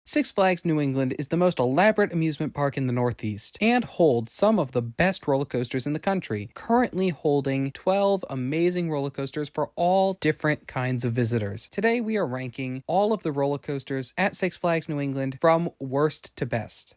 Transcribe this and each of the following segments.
Six Flags New England is the most elaborate amusement park in the Northeast and holds some of the best roller coasters in the country, currently holding 12 amazing roller coasters for all different kinds of visitors. Today we are ranking all of the roller coasters at Six Flags New England from worst to best.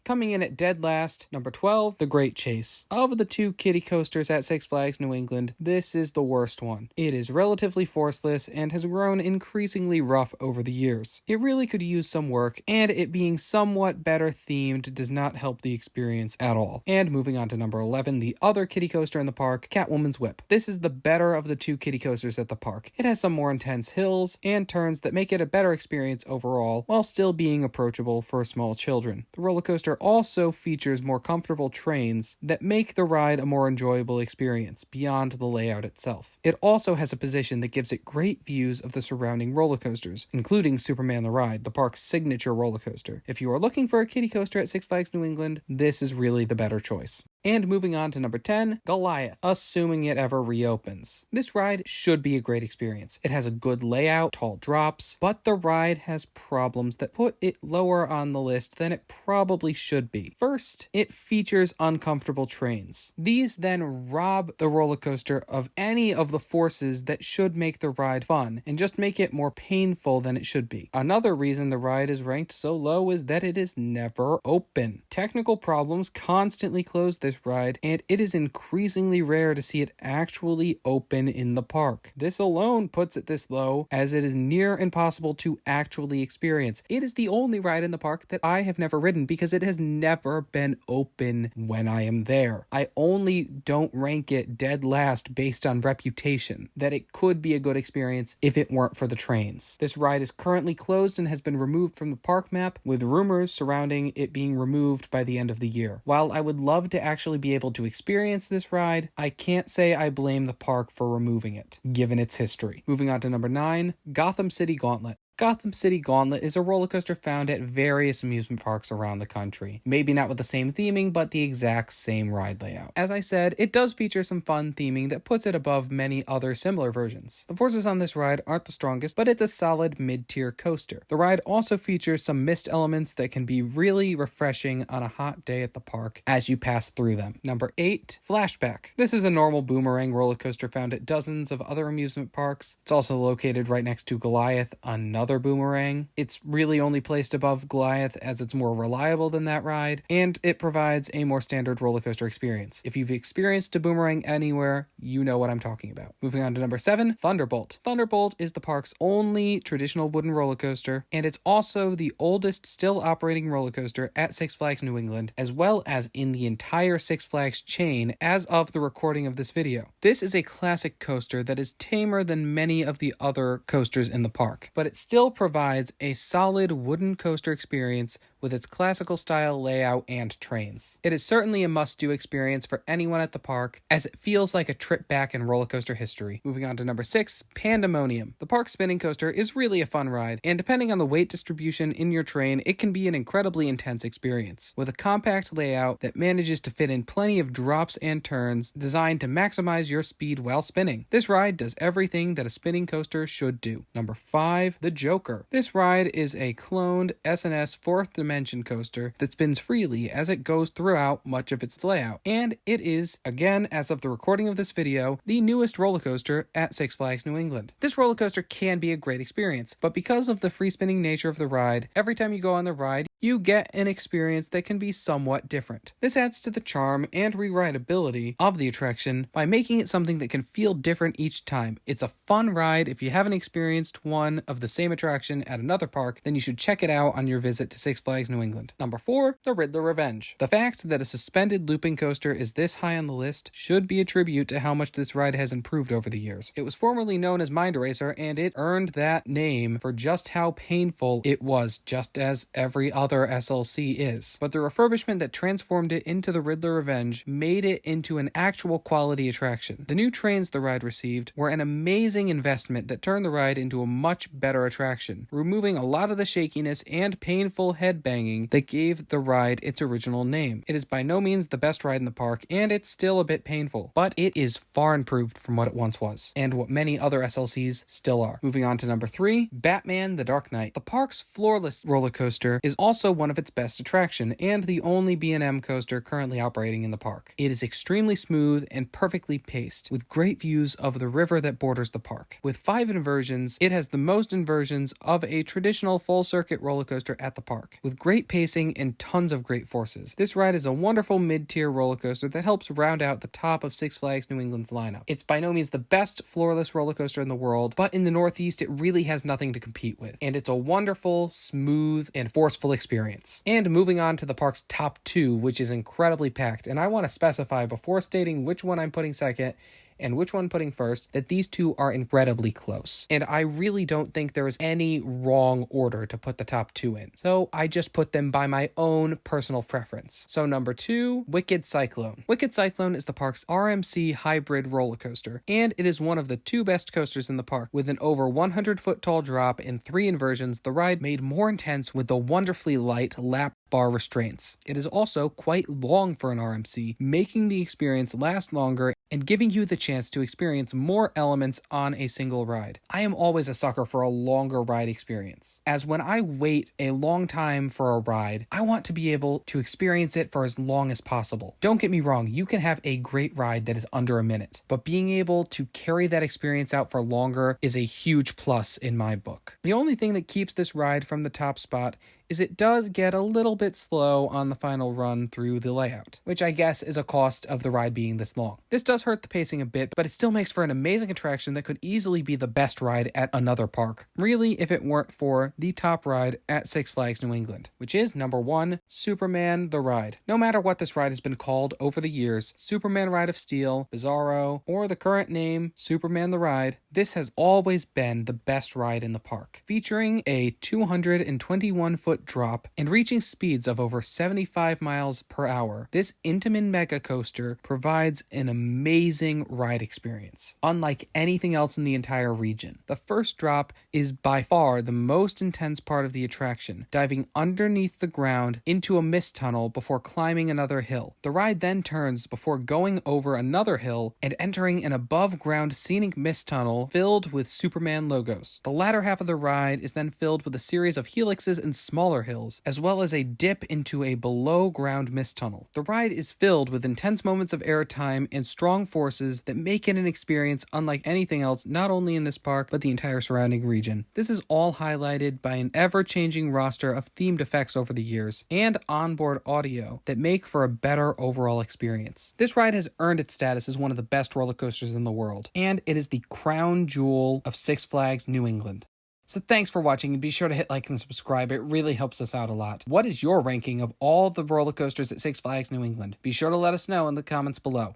Coming in at dead last, number 12, The Great Chase. Of the two kiddie coasters at Six Flags New England, this is the worst one. It is relatively forceless and has grown increasingly rough over the years. It really could use some work, and it being somewhat better themed does not help the experience at all. And moving on to number 11, the other kiddie coaster in the park, Catwoman's Whip. This is the better of the two kiddie coasters at the park. It has some more intense hills and turns that make it a better experience overall, while still being approachable for small children. The roller coaster also features more comfortable trains that make the ride a more enjoyable experience beyond the layout itself. It also has a position that gives it great views of the surrounding roller coasters, including Superman the Ride, the park's signature roller coaster. If you are looking for a kiddie coaster at Six Flags New England, this is really the better choice. And moving on to number 10, Goliath, assuming it ever reopens. This ride should be a great experience. It has a good layout, tall drops, but the ride has problems that put it lower on the list than it probably should be. First, it features uncomfortable trains. These then rob the roller coaster of any of the forces that should make the ride fun and just make it more painful than it should be. Another reason the ride is ranked so low is that it is never open. Technical problems constantly close this ride, and it is increasingly rare to see it actually open in the park. This alone puts it this low, as it is near impossible to actually experience. It is the only ride in the park that I have never ridden because it has never been open when I am there. I only don't rank it dead last based on reputation, that it could be a good experience if it weren't for the trains. This ride is currently closed and has been removed from the park map, with rumors surrounding it being removed by the end of the year. While I would love to actually be able to experience this ride, I can't say I blame the park for removing it, given its history. Moving on to number 9, Gotham City Gauntlet. Gotham City Gauntlet is a roller coaster found at various amusement parks around the country. Maybe not with the same theming, but the exact same ride layout. As I said, it does feature some fun theming that puts it above many other similar versions. The forces on this ride aren't the strongest, but it's a solid mid-tier coaster. The ride also features some mist elements that can be really refreshing on a hot day at the park as you pass through them. Number 8, Flashback. This is a normal boomerang roller coaster found at dozens of other amusement parks. It's also located right next to Goliath, another boomerang. It's really only placed above Goliath as it's more reliable than that ride, and it provides a more standard roller coaster experience. If you've experienced a boomerang anywhere, you know what I'm talking about. Moving on to number 7, Thunderbolt. Thunderbolt is the park's only traditional wooden roller coaster, and it's also the oldest still operating roller coaster at Six Flags New England, as well as in the entire Six Flags chain as of the recording of this video. This is a classic coaster that is tamer than many of the other coasters in the park, but it still provides a solid wooden coaster experience with its classical style layout and trains. It is certainly a must-do experience for anyone at the park, as it feels like a trip back in roller coaster history. Moving on to number 6, Pandemonium. The park spinning coaster is really a fun ride, and depending on the weight distribution in your train, it can be an incredibly intense experience. With a compact layout that manages to fit in plenty of drops and turns designed to maximize your speed while spinning. This ride does everything that a spinning coaster should do. Number 5, the Joker. This ride is a cloned S&S 4th Dimension coaster that spins freely as it goes throughout much of its layout, and it is, again as of the recording of this video, the newest roller coaster at Six Flags New England. This roller coaster can be a great experience, but because of the free spinning nature of the ride, every time you go on the ride, you get an experience that can be somewhat different. This adds to the charm and rewritability of the attraction by making it something that can feel different each time. It's a fun ride. If you haven't experienced one of the same attraction at another park, then you should check it out on your visit to Six Flags New England. Number 4, the Riddler Revenge. The fact that a suspended looping coaster is this high on the list should be a tribute to how much this ride has improved over the years. It was formerly known as Mind Eraser, and it earned that name for just how painful it was, just as every other SLC is. But the refurbishment that transformed it into the Riddler Revenge made it into an actual quality attraction. The new trains the ride received were an amazing investment that turned the ride into a much better attraction, removing a lot of the shakiness and painful head banging that gave the ride its original name. It is by no means the best ride in the park, and it's still a bit painful, but it is far improved from what it once was, and what many other SLCs still are. Moving on to number 3, Batman the Dark Knight. The park's floorless roller coaster is also one of its best attraction, and the only B&M coaster currently operating in the park. It is extremely smooth and perfectly paced, with great views of the river that borders the park. With 5 inversions, it has the most inversions of a traditional full-circuit roller coaster at the park, with great pacing and tons of great forces. This ride is a wonderful mid-tier roller coaster that helps round out the top of Six Flags New England's lineup. It's by no means the best floorless roller coaster in the world, but in the Northeast, it really has nothing to compete with, and it's a wonderful, smooth, and forceful experience. And moving on to the park's top 2, which is incredibly packed, and I want to specify before stating which one I'm putting second and which one putting first, that these two are incredibly close. And I really don't think there is any wrong order to put the top 2 in. So I just put them by my own personal preference. So number 2, Wicked Cyclone. Wicked Cyclone is the park's RMC hybrid roller coaster, and it is one of the 2 best coasters in the park. With an over 100-foot tall drop and 3 inversions, the ride made more intense with the wonderfully light lap bar restraints. It is also quite long for an RMC, making the experience last longer and giving you the chance to experience more elements on a single ride. I am always a sucker for a longer ride experience, as when I wait a long time for a ride, I want to be able to experience it for as long as possible. Don't get me wrong, you can have a great ride that is under a minute, but being able to carry that experience out for longer is a huge plus in my book. The only thing that keeps this ride from the top spot is it does get a little bit slow on the final run through the layout, which I guess is a cost of the ride being this long. This does hurt the pacing a bit, but it still makes for an amazing attraction that could easily be the best ride at another park, really, if it weren't for the top ride at Six Flags New England, which is number 1, Superman the Ride. No matter what this ride has been called over the years, Superman Ride of Steel, Bizarro, or the current name, Superman the Ride, this has always been the best ride in the park, featuring a 221-foot drop and reaching speeds of over 75 miles per hour. This Intamin mega coaster provides an amazing ride experience, unlike anything else in the entire region. The first drop is by far the most intense part of the attraction, diving underneath the ground into a mist tunnel before climbing another hill. The ride then turns before going over another hill and entering an above-ground scenic mist tunnel filled with Superman logos. The latter half of the ride is then filled with a series of helixes and smaller hills, as well as a dip into a below-ground mist tunnel. The ride is filled with intense moments of airtime and strong forces that make it an experience unlike anything else, not only in this park, but the entire surrounding region. This is all highlighted by an ever-changing roster of themed effects over the years, and onboard audio that make for a better overall experience. This ride has earned its status as one of the best roller coasters in the world, and it is the crown jewel of Six Flags New England. So thanks for watching, and be sure to hit like and subscribe. It really helps us out a lot. What is your ranking of all the roller coasters at Six Flags New England? Be sure to let us know in the comments below.